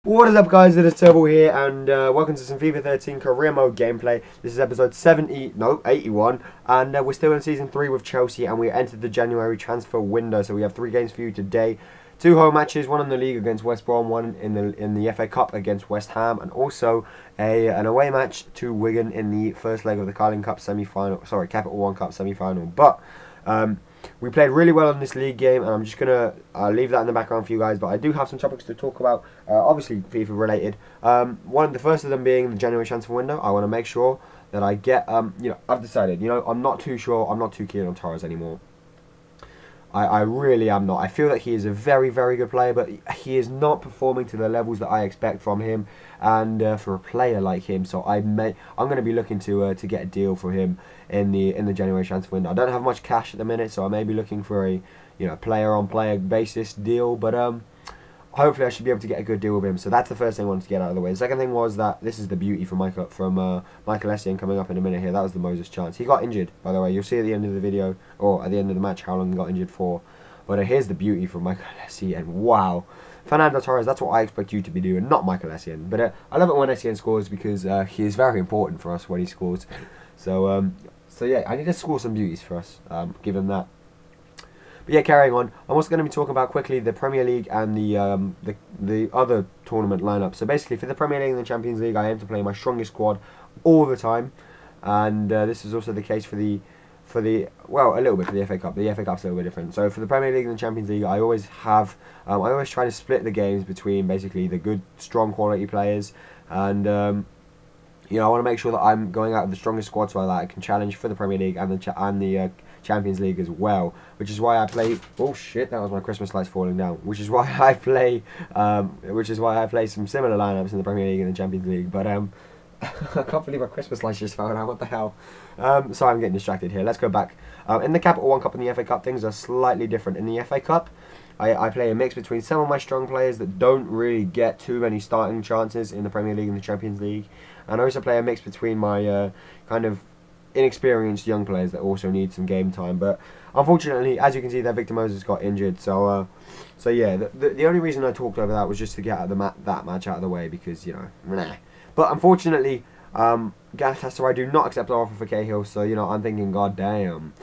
What is up, guys? It is Turbo here, and welcome to some FIFA 13 career mode gameplay. This is episode 81, and we're still in season 3 with Chelsea, and we entered the January transfer window. So we have 3 games for you today: 2 home matches, 1 in the league against West Brom, 1 in the FA Cup against West Ham, and also an away match to Wigan in the first leg of the Carling Cup semi-final. Sorry, Capital One Cup semi-final. But we played really well in this league game, and I'm just going to leave that in the background for you guys. But I do have some topics to talk about, obviously FIFA related. The first of them being the January transfer window. I want to make sure that I get, I've decided, I'm not too keen on Torres anymore. I really am not. I feel that he is a very, very good player, but he is not performing to the levels that I expect from him, and for a player like him. So I'm going to be looking to get a deal for him in the January transfer window. I don't have much cash at the minute, so I may be looking for a player on player basis deal, but hopefully I should be able to get a good deal with him. So that's the first thing I wanted to get out of the way. The second thing was that this is the beauty from Michael Essien coming up in a minute here. That was the Moses chance. He got injured, by the way. You'll see at the end of the video, or at the end of the match, how long he got injured for. But here's the beauty from Michael Essien. Wow. Fernando Torres, that's what I expect you to be doing, not Michael Essien. But I love it when Essien scores, because he is very important for us when he scores. So yeah, I need to score some beauties for us, given that. But yeah, carrying on, I'm also going to be talking about quickly the Premier League and the other tournament lineup. So basically, for the Premier League and the Champions League, I aim to play my strongest squad all the time, and this is also the case for the well, a little bit for the FA Cup. The FA Cup's a little bit different. So for the Premier League and the Champions League, I always try to split the games between basically the good, strong quality players, and I want to make sure that I'm going out with the strongest squad so that I can challenge for the Premier League and the Champions League as well. Which is why I play. Oh shit! That was my Christmas lights falling down. Which is why I play. Some similar lineups in the Premier League and the Champions League. But I can't believe my Christmas lights just fell down. What the hell? Sorry, I'm getting distracted here. Let's go back. In the Capital One Cup and the FA Cup, things are slightly different. In the FA Cup, I play a mix between some of my strong players that don't really get too many starting chances in the Premier League and the Champions League, and I also play a mix between my kind of inexperienced young players that also need some game time. But unfortunately, as you can see, that Victor Moses got injured. So yeah, the only reason I talked over that was just to get that match out of the way, because nah. But unfortunately, Galatasaray do not accept our offer for Cahill. So I'm thinking, god damn.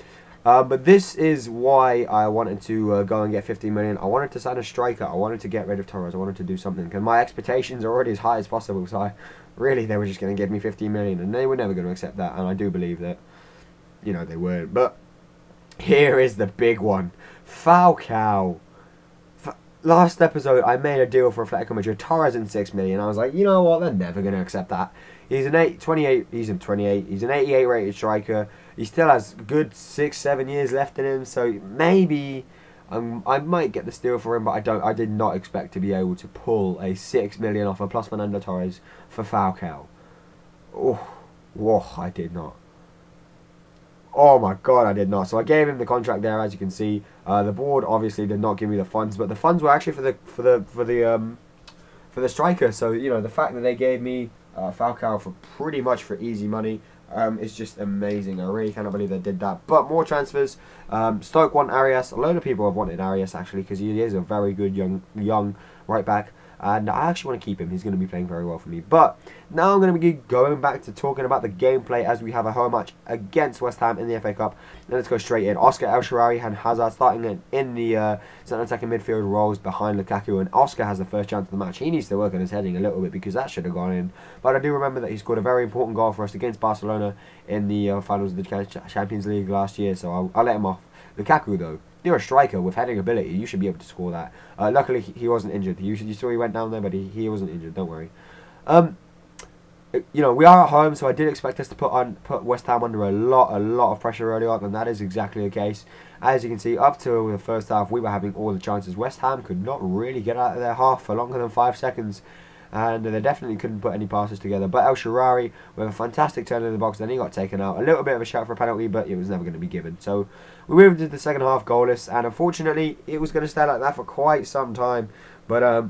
But this is why I wanted to go and get 15 million. I wanted to sign a striker. I wanted to get rid of Torres. I wanted to do something, because my expectations are already as high as possible. So really, they were just going to give me 15 million, and they were never going to accept that. And I do believe that, they weren't. But here is the big one, Falcao. Last episode, I made a deal for Atletico Madrid, Torres in 6 million. I was like, you know what? They're never going to accept that. He's an 88. He's an 88 rated striker. He still has good 6-7 years left in him. So maybe I might get the steal for him, but I did not expect to be able to pull a 6 million offer plus Fernando Torres for Falcao. Oh, I did not. Oh my god, I did not. So I gave him the contract there, as you can see. The board obviously did not give me the funds, but the funds were actually for the striker. So the fact that they gave me Falcao for pretty much for easy money is just amazing. I really cannot believe they did that. But more transfers. Stoke want Arias. A load of people have wanted Arias actually, because he is a very good young right back. And I actually want to keep him. He's going to be playing very well for me. But now I'm going to be going back to talking about the gameplay, as we have a home match against West Ham in the FA Cup. Then let's go straight in. Oscar, El Shaarawy and Hazard starting in the centre attacking midfield roles behind Lukaku. And Oscar has the first chance of the match. He needs to work on his heading a little bit, because that should have gone in. But I do remember that he scored a very important goal for us against Barcelona in the finals of the Champions League last year. So I'll let him off. Lukaku, though, you're a striker with heading ability. You should be able to score that. Luckily, he wasn't injured. You saw he went down there, but he wasn't injured. Don't worry. We are at home, so I did expect us to put West Ham under a lot of pressure early on, and that is exactly the case. As you can see, up to the first half, we were having all the chances. West Ham could not really get out of their half for longer than 5 seconds. And they definitely couldn't put any passes together. But El Shaarawy, with a fantastic turn in the box, then he got taken out. A little bit of a shout for a penalty, but it was never going to be given. So we moved into the second half goalless, and unfortunately, it was going to stay like that for quite some time. But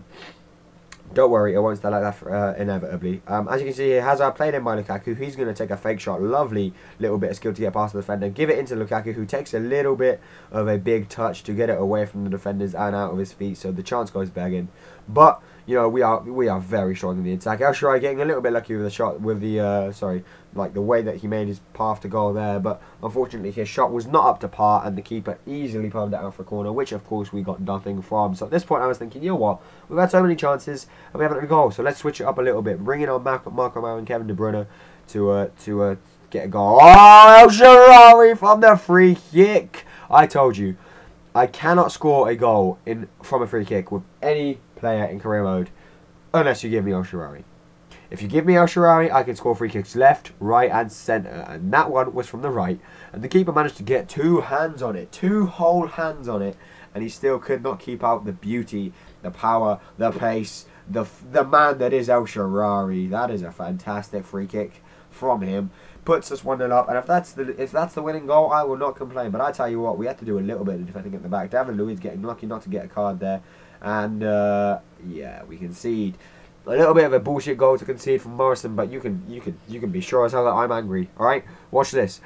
don't worry, it won't stay like that inevitably. As you can see here, Hazard played in by Lukaku. He's going to take a fake shot. Lovely little bit of skill to get past the defender. Give it into Lukaku, who takes a little bit of a big touch to get it away from the defenders and out of his feet. So the chance goes back in. But you know, we are very strong in the attack. El Shaarawy getting a little bit lucky with the shot, with the like the way that he made his path to goal there, but unfortunately his shot was not up to par, and the keeper easily palmed it out for a corner, which of course we got nothing from. So at this point I was thinking, you know what, we've had so many chances and we haven't had a goal, so let's switch it up a little bit, bring in on Marco and Kevin De Bruyne to get a goal. Oh, El Shaarawy from the free kick. I told you, I cannot score a goal from a free kick with any player in career mode unless you give me El Shaarawy. If you give me El Shaarawy, I can score free kicks left, right and centre. And that one was from the right. And the keeper managed to get 2 hands on it. 2 whole hands on it. And he still could not keep out the beauty, the power, the pace, the man that is El Shaarawy. That is a fantastic free kick from him. Puts us 1-0 up. And if that's the winning goal, I will not complain. But I tell you what, we had to do a little bit of defending at the back. David Luiz getting lucky not to get a card there. And, yeah, we concede. A little bit of a bullshit goal to concede from Morrison, but you can be sure as hell that I'm angry. All right, watch this.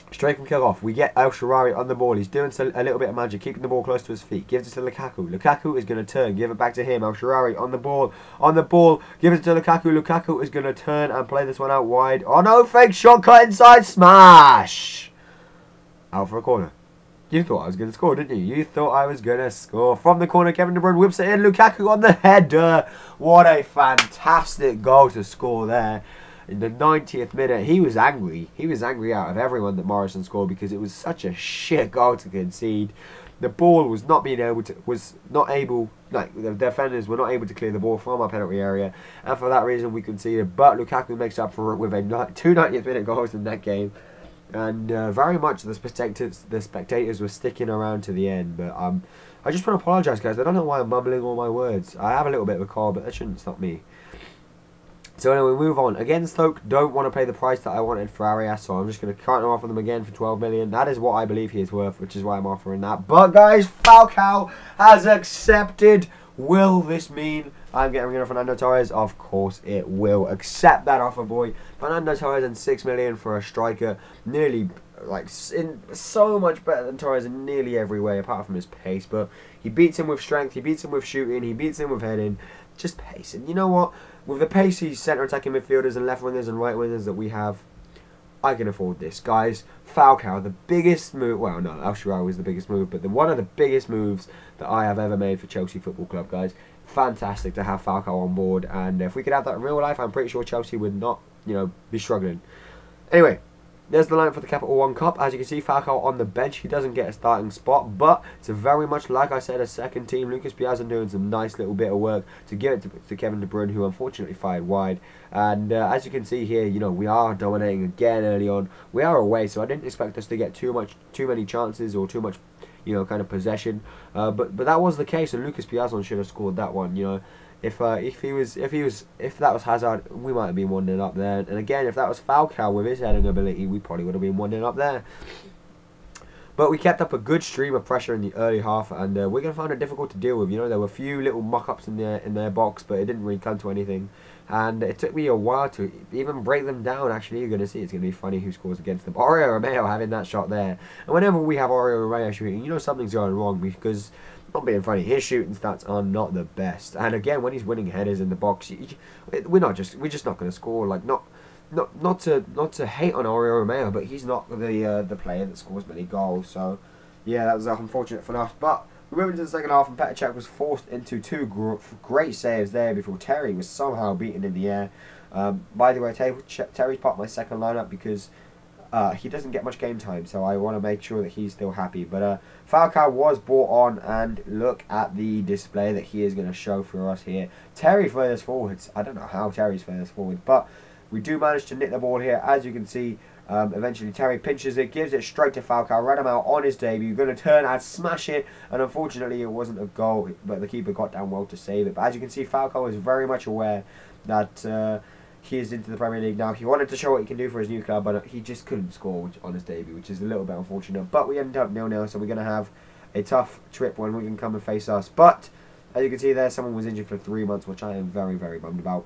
Straight from kick off, we get El Shaarawy on the ball. He's doing a little bit of magic, keeping the ball close to his feet. Gives it to Lukaku. Lukaku is going to turn, give it back to him. El Shaarawy on the ball, gives it to Lukaku. Lukaku is going to turn and play this one out wide. Oh no, fake shot, cut inside, smash! Out for a corner. You thought I was going to score, didn't you? You thought I was going to score. From the corner, Kevin De Bruyne whips it in. Lukaku on the header. What a fantastic goal to score there. In the 90th minute, he was angry. He was angry out of everyone that Morrison scored because it was such a shit goal to concede. The ball was not able, like the defenders were not able to clear the ball from our penalty area. And for that reason, we conceded. But Lukaku makes up for it with 2 90th minute goals in that game. And very much the spectators were sticking around to the end. But I just want to apologise, guys. I don't know why I'm mumbling all my words. I have a little bit of a cold, but that shouldn't stop me. So anyway, we move on. Again, Stoke don't want to pay the price that I wanted for Arias, so I'm just going to currently offer them again for 12 million. That is what I believe he is worth, which is why I'm offering that. But guys, Falcao has accepted. Will this mean I'm getting rid of Fernando Torres? Of course it will. Accept that offer, boy. Fernando Torres and 6 million for a striker. Nearly, like, so much better than Torres in nearly every way, apart from his pace. But he beats him with strength, he beats him with shooting, he beats him with heading. Just pace. And you know what? With the pacey centre attacking midfielders and left wingers and right wingers that we have, I can afford this, guys. Falcao, the biggest move. Well, no, El Shaarawy was the biggest move, but one of the biggest moves that I have ever made for Chelsea Football Club, guys. Fantastic to have Falcao on board, and if we could have that in real life, I'm pretty sure Chelsea would not, you know, be struggling. Anyway, there's the line for the Capital One Cup. As you can see, Falcao on the bench. He doesn't get a starting spot, but it's a very much, like I said, a second team. Lucas Piazza doing some nice little bit of work to give it to Kevin De Bruyne, who unfortunately fired wide. And as you can see here, you know, we are dominating again early on. We are away, so I didn't expect us to get too many chances or too much, you know, kind of possession. But that was the case, and Lucas Piazza should have scored that one. You know, if that was Hazard, we might have been 1-0 up there. And again, if that was Falcao with his heading ability, we probably would have been 1-0 up there. But we kept up a good stream of pressure in the early half, and we're going to find it difficult to deal with. You know, there were a few little muck-ups in their box, but it didn't really come to anything. And it took me a while to even break them down. Actually, you're going to see it's going to be funny who scores against them. Oriol Romeo having that shot there. And whenever we have Oriol Romeo shooting, you know something's going wrong, because, not being funny, his shooting stats are not the best. And again, when he's winning headers in the box, we're just not going to score. Like, not to hate on Oriol Romeo, but he's not the player that scores many goals. So yeah, that was unfortunate for us. But we moved into the second half, and Petr Cech was forced into 2 great saves there before Terry was somehow beaten in the air. By the way, Terry's part of my second lineup because he doesn't get much game time, so I want to make sure that he's still happy. But Falcao was brought on, and look at the display that he is going to show for us here. Terry furthest forwards. I don't know how Terry's furthest forward, but we do manage to nick the ball here. As you can see, eventually Terry pinches it, gives it straight to Falcao. Radamel on his debut, going to turn and smash it, and unfortunately it wasn't a goal, but the keeper got down well to save it. But as you can see, Falcao is very much aware that he is into the Premier League now. He wanted to show what he can do for his new club, but he just couldn't score on his debut, which is a little bit unfortunate. But we ended up 0-0, so we're going to have a tough trip when we can come and face us. But as you can see there, someone was injured for 3 months, which I am very, very bummed about.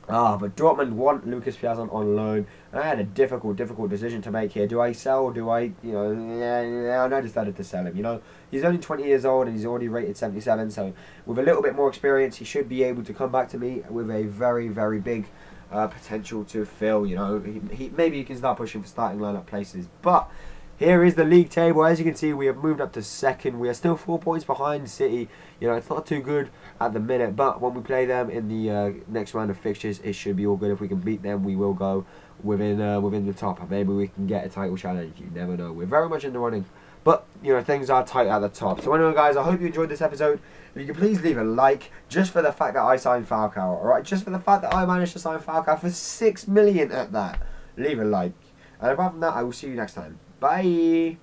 But Dortmund want Lucas Piazon on loan, and I had a difficult decision to make here. Do I sell? Do I, and I decided to sell him. He's only 20 years old and he's already rated 77, so with a little bit more experience, he should be able to come back to me with a very, very big potential to fill. Maybe he can start pushing for starting lineup places. But here is the league table. As you can see, we have moved up to second. We are still 4 points behind City. It's not too good at the minute, but when we play them in the next round of fixtures, it should be all good. If we can beat them, we will go within the top, and maybe we can get a title challenge. You never know. We're very much in the running, but things are tight at the top. So anyway, guys, I hope you enjoyed this episode. If you could please leave a like, just for the fact that I signed Falcao, alright? Just for the fact that I managed to sign Falcao for 6 million at that. Leave a like. And apart from that, I will see you next time. Bye.